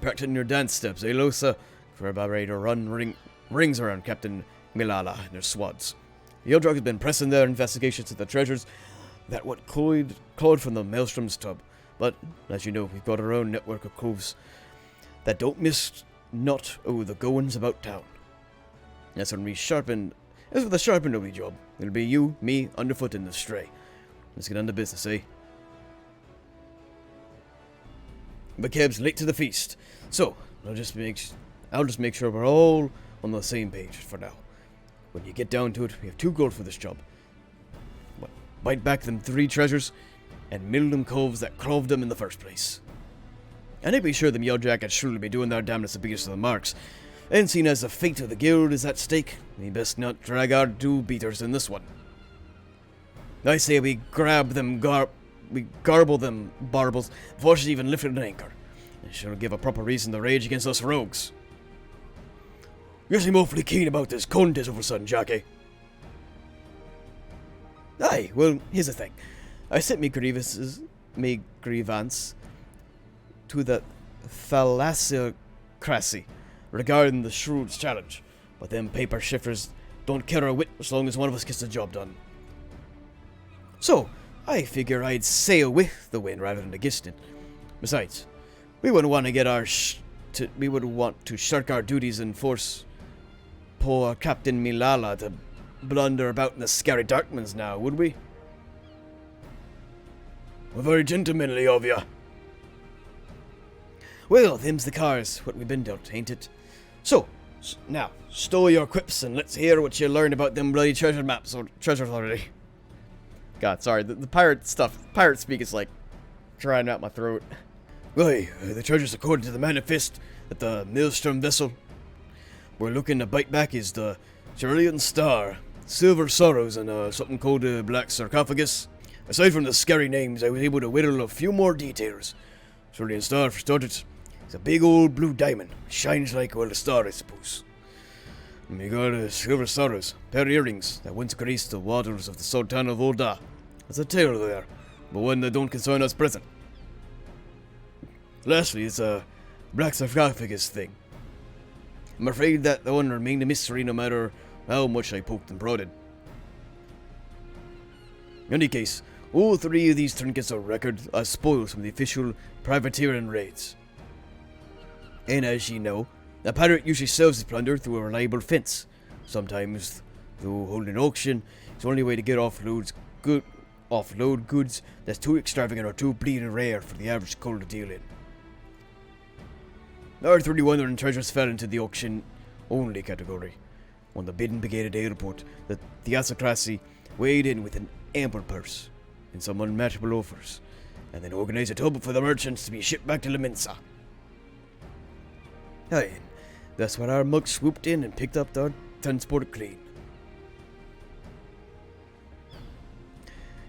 practicing your dance steps, eh, Losa? For about ready to run rings around Captain Milala and her swads. The Yodrog has been pressing their investigations into the treasures that what clawed from the Maelstrom's tub. But, as you know, we've got our own network of coves that don't miss not the goings about town. That's when we sharpened. As with a sharpened only job, it'll be you, me, Underfoot, and the Stray. Let's get on to business, eh? McCabe's late to the feast, so I'll just make sure we're all on the same page for now. When you get down to it, we have 2 gold for this job. Bite back them 3 treasures, and mill them coves that cloved them in the first place. And I'd be sure them Yellowjackets surely be doing their damnedest to beat us to the marks. And seeing as the fate of the guild is at stake, we best not drag our 2 beaters in this one. I say we grab them we garble them barbles before she's even lifted an anchor. And she'll give a proper reason to rage against us rogues. You seem awfully keen about this contest over sudden, Jackie. Aye, well, here's the thing. I sent me grievance to the thalassocracy regarding the Shrewd's challenge, but them paper shifters don't care a whit as long as one of us gets the job done. So, I figure I'd sail with the wind rather than against it. Besides, we wouldn't want to get we would want to shirk our duties and force poor Captain Milala to blunder about in the scary darkmans now, would we? We're very gentlemanly of you. Well, them's the cars, what we've been dealt, ain't it? So, now, stow your quips and let's hear what you learned about them bloody treasure maps or treasures already. God, sorry, the pirate speak is like drying out my throat. Why, the treasures according to the manifest that the Maelstrom vessel we're looking to bite back is the Cerulean Star, Silver Sorrows, and something called the Black Sarcophagus. Aside from the scary names, I was able to whittle a few more details. Cerulean Star, for starters, is a big old blue diamond. Shines like, well, a star, I suppose. And we got Silver Sorrows, pair of earrings that once graced the waters of the Sultan of Olda. There's a tale there, but one that don't concern us present. Lastly, it's a Black Sarcophagus thing. I'm afraid that the one remained a mystery no matter how much I poked and prodded. In any case, all 3 of these trinkets of record are spoils from the official privateering raids. And as you know, a pirate usually sells his plunder through a reliable fence. Sometimes, through holding auction, it's the only way to get offload goods that's too extravagant or too bleeding rare for the average cull to deal in. Our 31 treasures fell into the auction-only category. When the bidding began at the airport, the theocracy weighed in with an ample purse and some unmatchable offers, and then organized a tub for the merchants to be shipped back to La Mensa. Aye, and that's when our mugs swooped in and picked up our transport clean.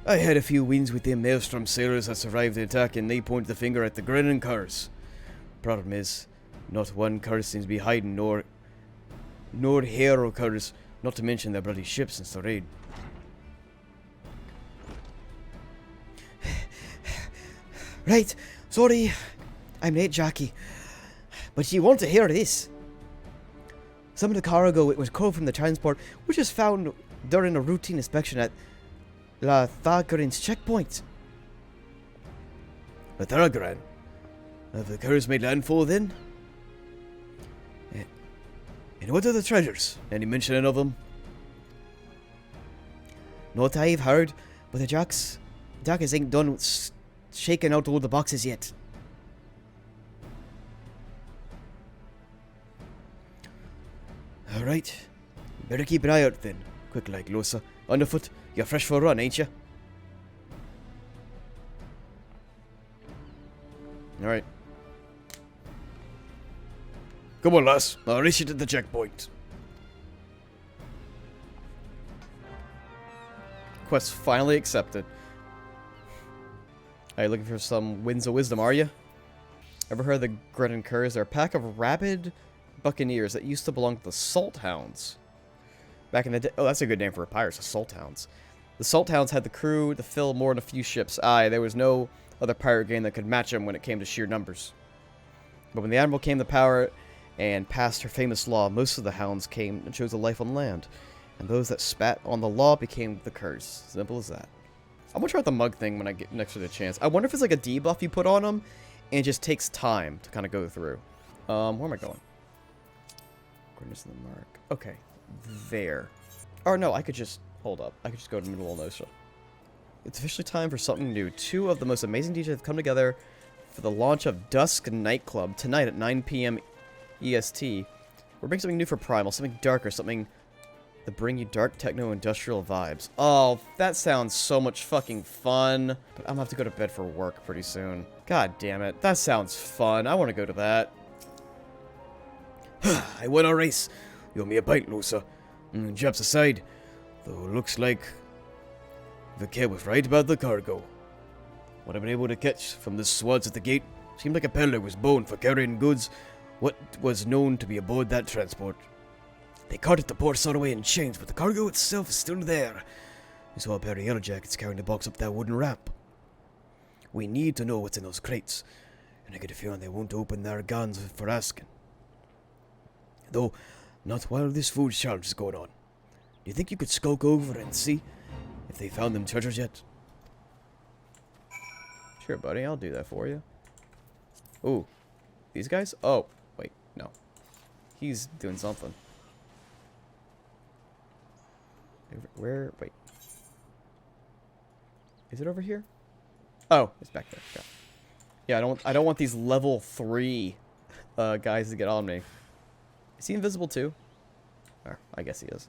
I had a few wins with them Maelstrom sailors that survived the attack, and they pointed the finger at the grinning curs. Problem is, not one cur seems to be hiding, nor hero curs, not to mention their bloody ships since the raid. Right, sorry, I'm late, Jackie, but you want to hear this. Some of the cargo it was called from the transport, which was found during a routine inspection at La Thagarin's checkpoint. La Thagarin? Have the curs made landfall then? And what are the treasures? Any mention of them? Not I've heard, but the Jackers ain't done with shaking out all the boxes yet. Alright, better keep an eye out then. Quick like, Losa. Underfoot, you're fresh for a run, ain't you? Alright. Come on, lass. I'll race you to the checkpoint. Quest finally accepted. Are you looking for some winds of wisdom, are you? Ever heard of the Grennan Curs? They're a pack of rabid buccaneers that used to belong to the Salt Hounds. Back in the day. Oh, that's a good name for a pirate, the Salt Hounds. The Salt Hounds had the crew to fill more than a few ships. Aye, there was no other pirate game that could match them when it came to sheer numbers. But when the Admiral came to power and passed her famous law, most of the hounds came and chose a life on land. And those that spat on the law became the curse. Simple as that. I'm gonna try out the mug thing when I get next to the chance. I wonder if it's like a debuff you put on them and it just takes time to kind of go through. Where am I going? Greatness in the mark. Okay. There. Or no, I could just... Hold up. I could just go to Middle Nosa. It's officially time for something new. 2 of the most amazing DJs have come together for the launch of Dusk Nightclub tonight at 9 p.m. EST. We're bringing something new for Primal, something darker, something to bring you dark techno industrial vibes. Oh, that sounds so much fucking fun. But I'm gonna have to go to bed for work pretty soon. God damn it. That sounds fun. I want to go to that. I won a race. You owe me a pint, Lusa. Jabs aside, though looks like the kid was right about the cargo. What I've been able to catch from the swads at the gate seemed like a peddler was boned for carrying goods what was known to be aboard that transport. They carted the poor son away in chains, but the cargo itself is still there. I saw a pair of yellow jackets carrying the box up that wooden ramp. We need to know what's in those crates, and I get a feeling they won't open their guns for asking. Though, not while this food challenge is going on. Do you think you could skulk over and see if they found them treasures yet? Sure, buddy, I'll do that for you. Ooh, these guys? Oh, wait, no. He's doing something. Where? Wait. Is it over here? Oh, it's back there. Okay. Yeah, I don't want these level 3 guys to get on me. Is he invisible too? Or, I guess he is.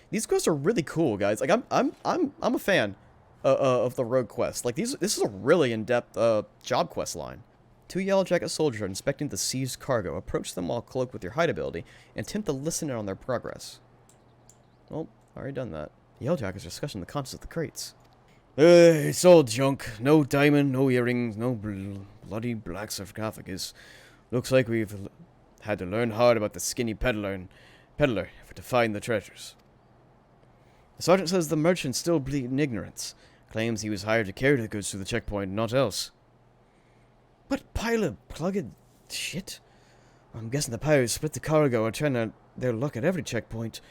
These quests are really cool, guys. Like I'm a fan of the rogue quest. Like this is a really in-depth job quest line. 2 yellow jacket soldiers are inspecting the seized cargo. Approach them while cloaked with your hide ability and attempt to listen in on their progress. Well, already done that. The yellow jackets are discussing the contents of the crates. It's all junk. No diamond, no earrings, no bloody black sarcophagus. Looks like we've had to learn hard about the skinny peddler to find the treasures. The sergeant says the merchant still bleed in ignorance. Claims he was hired to carry the goods to the checkpoint, not else. What pile of plugged shit? I'm guessing the pirates split the cargo and trying their luck at every checkpoint.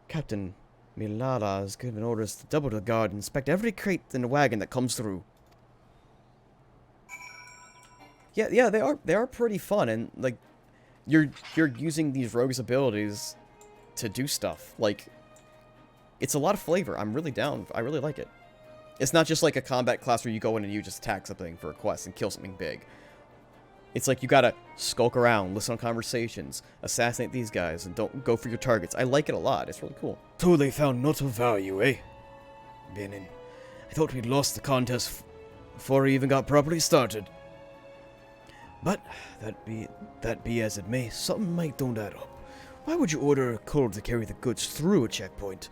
Captain Milala has given orders to double the guard and inspect every crate in the wagon that comes through. Yeah, they are pretty fun, and like you're using these rogues' abilities to do stuff. Like, it's a lot of flavor. I'm really down. I really like it. It's not just like a combat class where you go in and you just attack something for a quest and kill something big. It's like you gotta skulk around, listen to conversations, assassinate these guys, and don't go for your targets. I like it a lot. It's really cool. So they found not of value, eh? Benin. I thought we'd lost the contest before we even got properly started. But, that be as it may, something might don't add up. Why would you order a code to carry the goods through a checkpoint?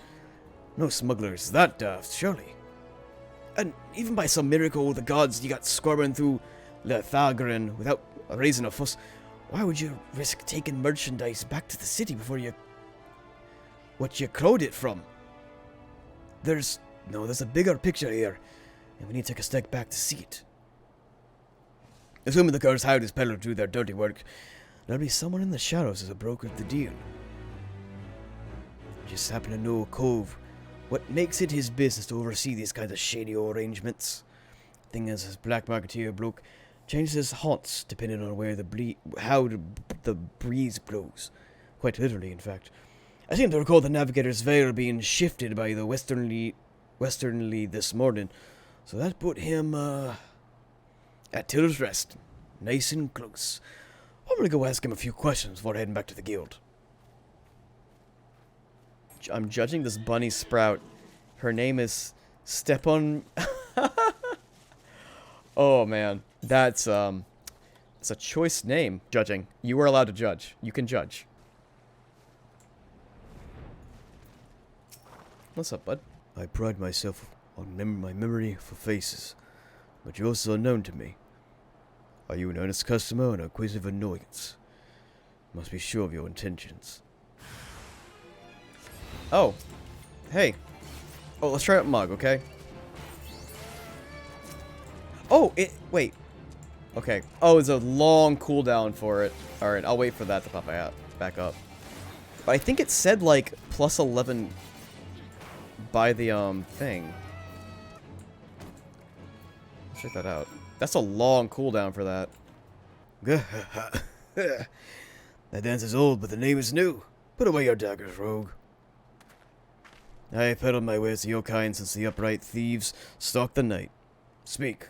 No smugglers that daft, surely. And even by some miracle, the gods you got squirming through Lethagrin without raising a fuss, why would you risk taking merchandise back to the city before what you crowed it from? There's a bigger picture here, and we need to take a step back to see it. Assuming the guards hired this peddler to do their dirty work, there'll be someone in the shadows as a broker of the deal. Just happen to know a cove. What makes it his business to oversee these kinds of shady arrangements? Thing is, his black marketeer bloke changes his haunts depending on where how the breeze blows. Quite literally, in fact. I seem to recall the Navigator's veil being shifted by the westernly this morning, so that put him at Tiller's Rest, nice and close. I'm gonna go ask him a few questions before heading back to the guild. I'm judging this bunny sprout. Her name is Stepan. Oh man, it's a choice name. Judging. You are allowed to judge. You can judge. What's up, bud? I pride myself on my memory for faces, but you're also unknown to me. Are you an earnest customer or an acquisitive annoyance? Must be sure of your intentions. Oh. Hey. Oh, let's try out Mug, okay? Oh, wait. Okay. Oh, it's a long cooldown for it. Alright, I'll wait for that to pop back up. But I think it said, like, plus 11 by the, thing. Check that out. That's a long cooldown for that. That dance is old, but the name is new. Put away your daggers, rogue. I have peddled my ways to your kind since the upright thieves stalked the night. Speak.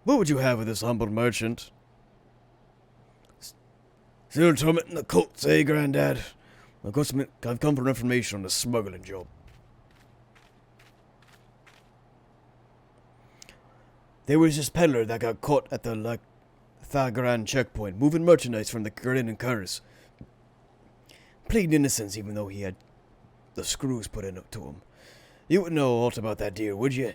What would you have with this humble merchant? Still tormenting the cults, eh, Grandad? I've come for information on the smuggling job. There was this peddler that got caught at the Thagaran checkpoint, moving merchandise from the Grin and Curse. Pleading innocence, even though he had the screws put in to him. You would know aught about that deal, would you?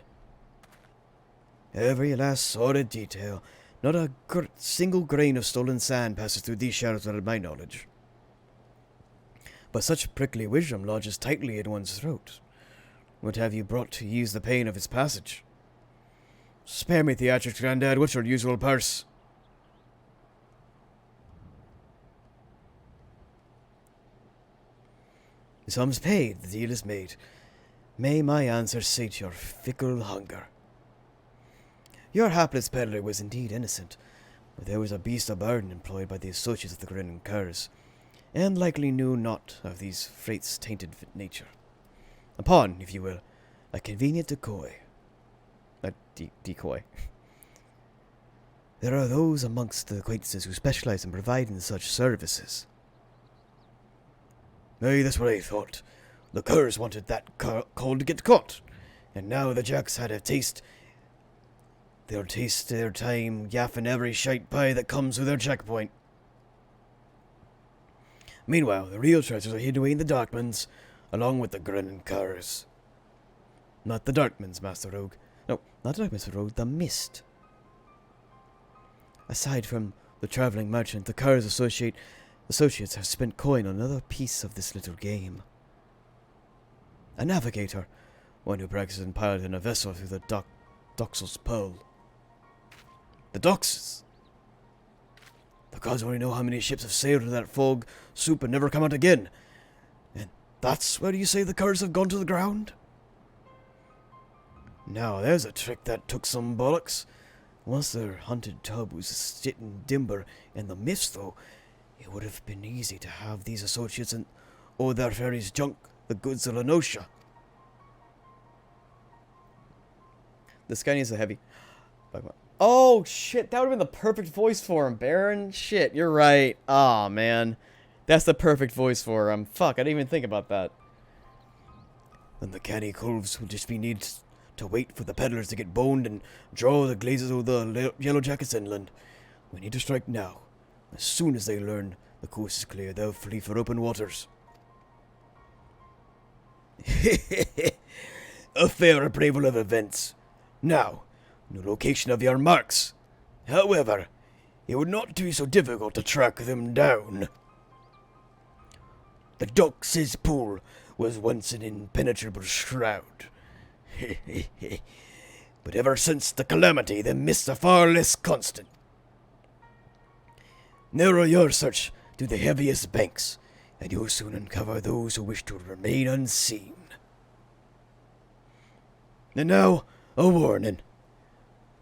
Every last sordid detail. Not a single grain of stolen sand passes through these shadows without my knowledge. But such prickly wisdom lodges tightly in one's throat. What have you brought to ease the pain of its passage? Spare me theatrics, Grandad. What's your usual purse? The sum's paid, the deal is made. May my answer sate your fickle hunger. Your hapless peddler was indeed innocent, but there was a beast of burden employed by the associates of the Grin and Curs, and likely knew not of these freight's tainted nature. Upon, if you will, a convenient decoy. Decoy. There are those amongst the acquaintances who specialize in providing such services. Aye, that's what I thought. The curs wanted that coal to get caught, and now the jacks had a taste. They'll taste their time yaffing every shite pie that comes with their checkpoint. Meanwhile, the real treasures are hidden away in the Darkmans, along with the Grin and Curs. Not the Darkmans, Master Rogue. No, not the Darkmans, Rogue, the Mist. Aside from the traveling merchant, the Curs associates have spent coin on another piece of this little game. A navigator, one who practices in piloting a vessel through the Doxal's Pearl. The Doxes! The gods only know how many ships have sailed into that fog soup and never come out again. And that's where you say the Curs have gone to the ground? Now, there's a trick that took some bollocks. Once their hunted tub was sitting dimber in the mist, though, it would have been easy to have these associates and their ferry's junk the goods of Lenosha. This guy needs a heavy... Oh, shit, that would have been the perfect voice for him, Baron. Shit, you're right. Aw, man. That's the perfect voice for him. Fuck, I didn't even think about that. Then the canny colves will just be needed to wait for the peddlers to get boned and draw the glazes of the Yellow Jackets inland. We need to strike now. As soon as they learn the coast is clear, they'll flee for open waters. A fair appraisal of events. Now, the location of your marks. However, it would not be so difficult to track them down. The Dox's pool was once an impenetrable shroud. But ever since the calamity, the mists are far less constant. Narrow your search to the heaviest banks, and you'll soon uncover those who wish to remain unseen. And now, a warning.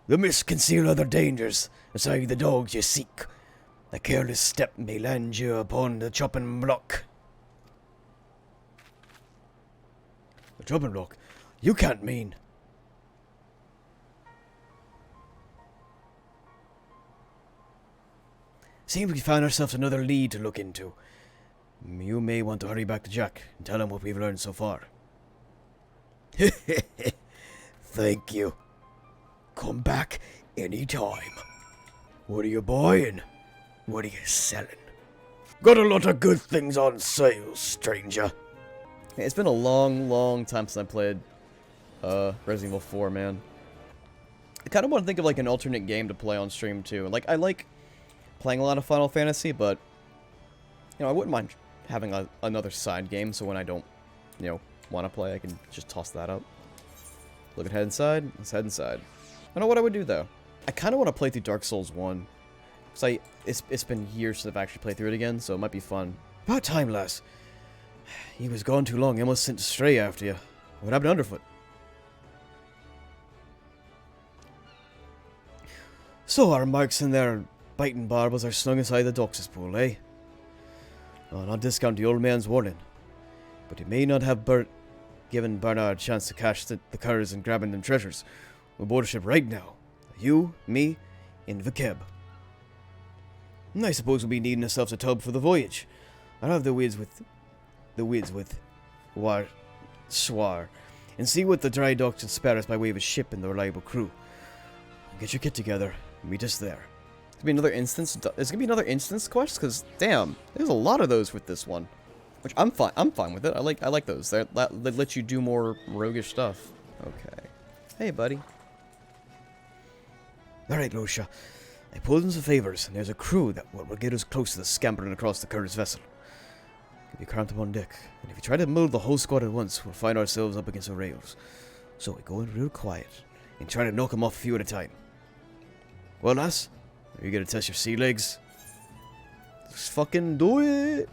The mists conceal other dangers, aside the dogs you seek. A careless step may land you upon the chopping block. The chopping block? You can't mean... Seems we found ourselves another lead to look into. You may want to hurry back to Jack and tell him what we've learned so far. Thank you. Come back any time. What are you buying? What are you selling? Got a lot of good things on sale, stranger. Hey, it's been a long time since I played Resident Evil 4, man. I kind of want to think of like an alternate game to play on stream too. Like, I like playing a lot of Final Fantasy, but you know, I wouldn't mind having another side game, so when I don't, you know, want to play, I can just toss that up. Look at head inside. Let's head inside. I don't know what I would do though. I kind of want to play through Dark Souls 1. Because it's been years since I've actually played through it again, so it might be fun. About time, lass. You was gone too long. I almost sent stray after you. What happened underfoot? So our marks and their biting barbers are snug inside the Dox's pool, eh? I'll not discount the old man's warning, but he may not have given Bernard a chance to catch the curs and grabbing them treasures. We're aboard a ship right now. You, me, and Vakeb. I suppose we'll be needing ourselves a tub for the voyage. I'll have the wiz with Swar, and see what the dry docks and spare us by way of a ship and the reliable crew. Get your kit together. Meet us there. There's gonna be another instance. There's gonna be another instance quest, because damn, there's a lot of those with this one, which I'm fine. I'm fine with it. I like those. They let you do more roguish stuff. Okay. Hey, buddy. All right, Losha. I pulled in some favors, and there's a crew that will get us close to the scampering across the Curtis vessel. Be cramped up on deck, and if you try to move the whole squad at once, we'll find ourselves up against the rails. So we go in real quiet and try to knock them off a few at a time. Well, lass, are you gonna test your sea legs? Let's fucking do it!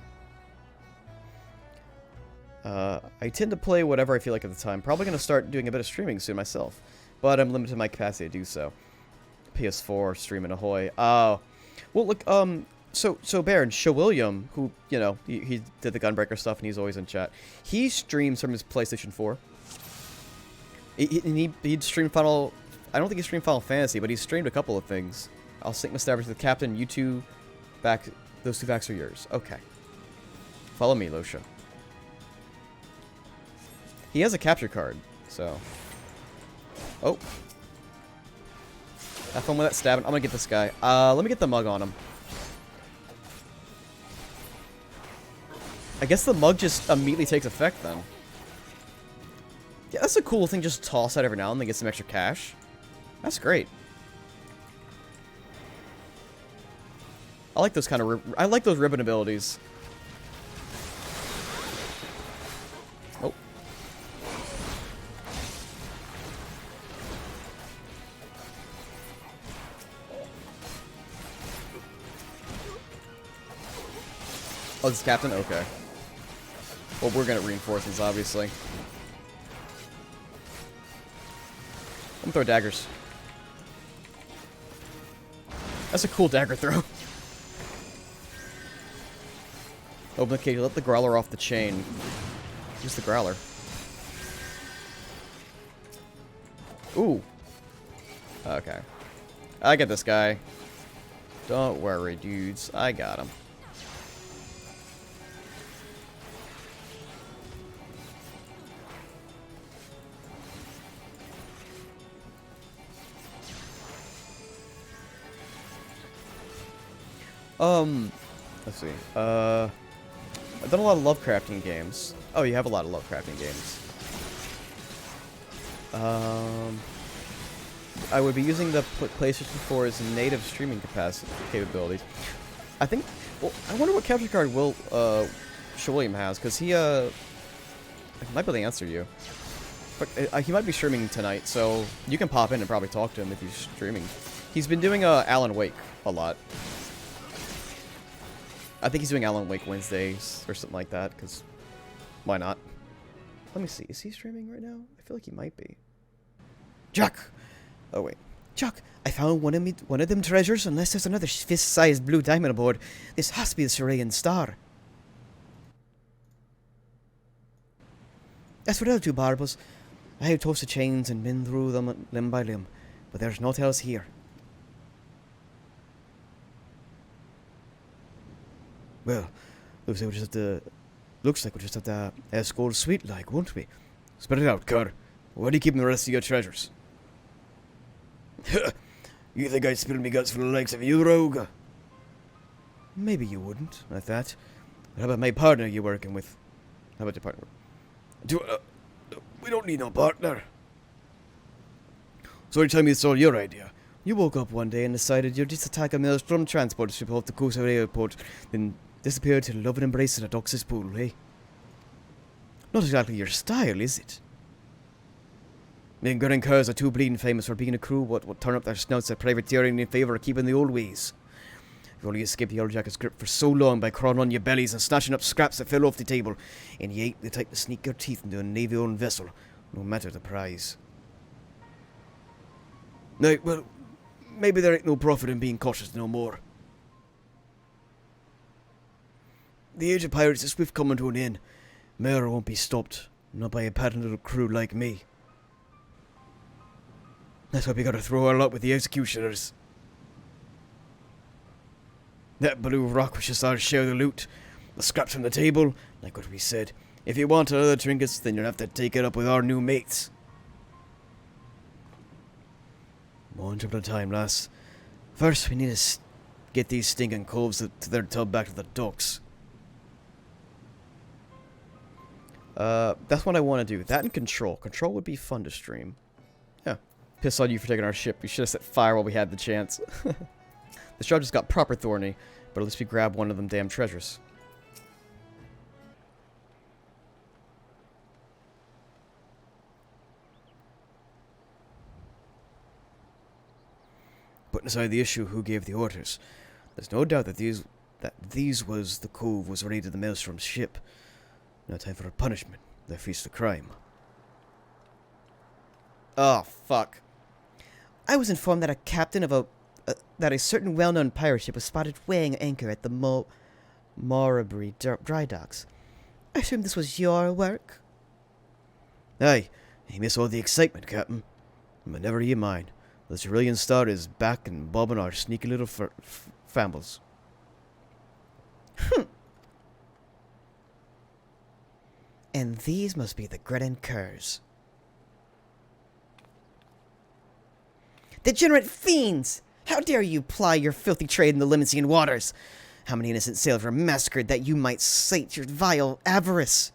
I tend to play whatever I feel like at the time. Probably gonna start doing a bit of streaming soon myself, but I'm limited in my capacity to do so. PS4 streaming ahoy. Well, look, so Baron, William, who, you know, he did the Gunbreaker stuff and he's always in chat. He streams from his PlayStation 4. He'd stream Final... I don't think he streamed Final Fantasy, but he streamed a couple of things. I'll sync my stabbers with Captain. You two back... Those two backs are yours. Okay. Follow me, Losha. He has a capture card, so... Oh. Have fun with that stabbing. I'm gonna get this guy. Let me get the mug on him. I guess the mug just immediately takes effect then. Yeah, that's a cool thing. Just toss that every now and then, get some extra cash. That's great. I like those kind of... I like those ribbon abilities. Oh. Oh, this is Captain? Okay. Well, we're gonna reinforce this, obviously. I'm gonna throw daggers. That's a cool dagger throw. Open the cage, let the growler off the chain. Use the growler. Ooh. Okay. I get this guy. Don't worry, dudes. I got him. Let's see. I've done a lot of Lovecrafting games. Oh, you have a lot of Lovecrafting games. I would be using the PlayStation 4's native streaming capabilities. I think... Well, I wonder what capture card Will, William has, because he, I might be able to answer you. But he might be streaming tonight, so you can pop in and probably talk to him if he's streaming. He's been doing, Alan Wake a lot. I think he's doing Alan Wake Wednesdays or something like that, because why not? Let me see. Is he streaming right now? I feel like he might be. Chuck! Oh, wait. Chuck, I found one of them treasures. Unless there's another fist-sized blue diamond aboard, this has to be the Syrian Star. That's what I'll do, Barbos. I have toasted chains and been through them limb by limb, but there's naught else here. Well, looks like we just have to escort sweet like, won't we? Spread it out, Cur. Where do you keep the rest of your treasures? You think I'd spill me guts for the likes of you, rogue? Maybe you wouldn't, I thought. But how about my partner you're working with? How about your partner? We don't need no partner. So you tell me it's all your idea. You woke up one day and decided you'd just attack a maelstrom transport ship off the coast of the airport, then disappear to love and embrace in a Dox's pool, eh? Not exactly your style, is it? Me and Gurren Curs are too bleeding famous for being a crew what turn up their snouts at privateering in favour of keeping the old ways. You've only escaped the Yellow Jacket's grip for so long by crawling on your bellies and snatching up scraps that fell off the table, and you ain't the type to sneak your teeth into a navy-owned vessel, no matter the prize. Now, well, maybe there ain't no profit in being cautious no more. The age of pirates is swift coming to an end. Murder won't be stopped, not by a patent little crew like me. That's why we gotta throw our lot with the executioners. That blue rock was just our share of the loot. The scraps from the table, like what we said. If you want other trinkets, then you'll have to take it up with our new mates. One trip at a time, lass. First, we need to get these stinking coves to their tub back to the docks. That's what I want to do. That and control. Control would be fun to stream. Yeah. Piss on you for taking our ship. We should have set fire while we had the chance. This job just got proper thorny, but at least we grabbed one of them damn treasures. Putting aside the issue who gave the orders, there's no doubt that these was the cove was related to the Maelstrom's ship. No time for a punishment. They feast the crime. Oh, fuck. I was informed that a captain of that a certain well-known pirate ship was spotted weighing anchor at the Morabury dry docks. I assume this was your work? Aye, you miss all the excitement, Captain. But never you mind. The Cerulean Star is back and bobbing our sneaky little fambles. And these must be the Gurren Curs. Degenerate fiends! How dare you ply your filthy trade in the Limousin waters? How many innocent sailors were massacred that you might sate your vile avarice?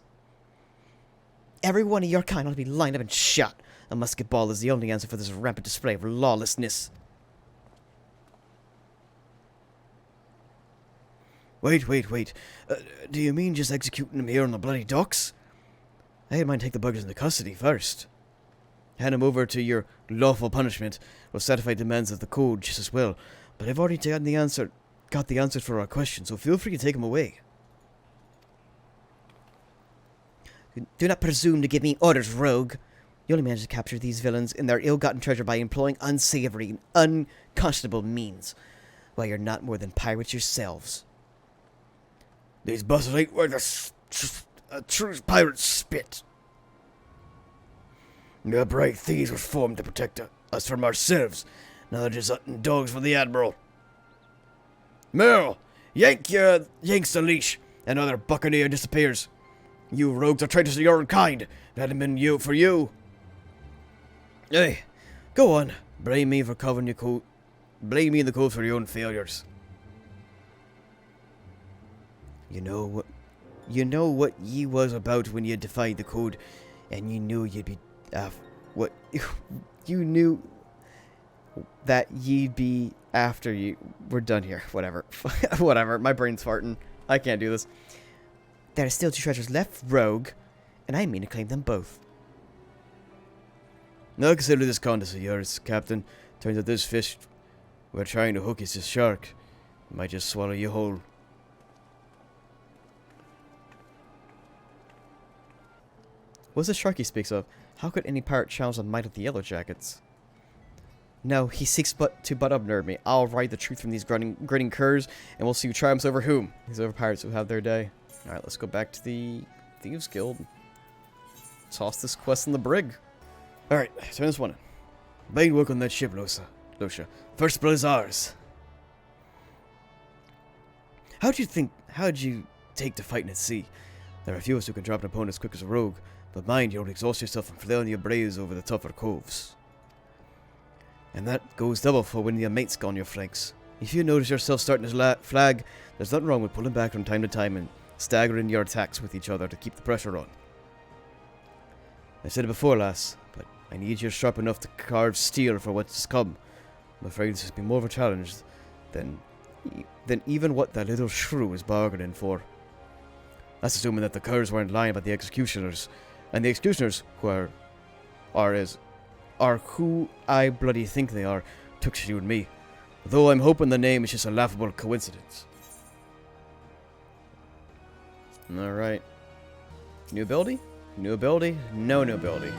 Every one of your kind ought to be lined up and shot. A musket ball is the only answer for this rampant display of lawlessness. Wait. Do you mean just executing them here on the bloody docks? I might take the buggers into custody first. Hand them over to your lawful punishment. We'll satisfy demands of the code just as well. But I've already got the answers for our questions, so feel free to take them away. Do not presume to give me orders, rogue. You only managed to capture these villains and their ill-gotten treasure by employing unsavory and unconscionable means, while you're not more than pirates yourselves. These buses ain't where the true pirates spit. The bright thieves were formed to protect us from ourselves. Now they're just hunting dogs for the Admiral. Merle, yanks the leash. Another buccaneer disappears. You rogues are traitors to your own kind. If it hadn't been you for you. Hey, go on. Blame me for covering your coat. Blame me in the code for your own failures. You know what ye was about when you defied the code, and you knew you'd be you knew that you'd be after you. We're done here. Whatever. Whatever. My brain's farting. I can't do this. There are still 2 treasures left, rogue, and I mean to claim them both. Now consider this contest of yours, Captain. Turns out this fish we're trying to hook is a shark. It might just swallow you whole. What's the shark he speaks of? How could any pirate challenge the might of the Yellow Jackets? No, he seeks to butt up nerve me. I'll write the truth from these grinning curs, and we'll see who triumphs over whom. These other pirates will have their day. Alright, let's go back to the Thieves Guild. Toss this quest in the brig. Alright, turn this one in. Bane work on that ship, Lucia. First blood is ours. How'd you take to fighting at sea? There are few of us who can drop an opponent as quick as a rogue, but mind you don't exhaust yourself from flailing your braves over the tougher coves. And that goes double for when your mate's on your flanks. If you notice yourself starting to flag, there's nothing wrong with pulling back from time to time and staggering your attacks with each other to keep the pressure on. I said it before, lass, but I need you sharp enough to carve steel for what's to come. I'm afraid this has been more of a challenge than even what that little shrew was bargaining for. That's assuming that the curs weren't lying about the executioners, and the executioners who are as are who I bloody think they are, twixt you and me. Though I'm hoping the name is just a laughable coincidence. Alright. New ability? New ability? No new ability.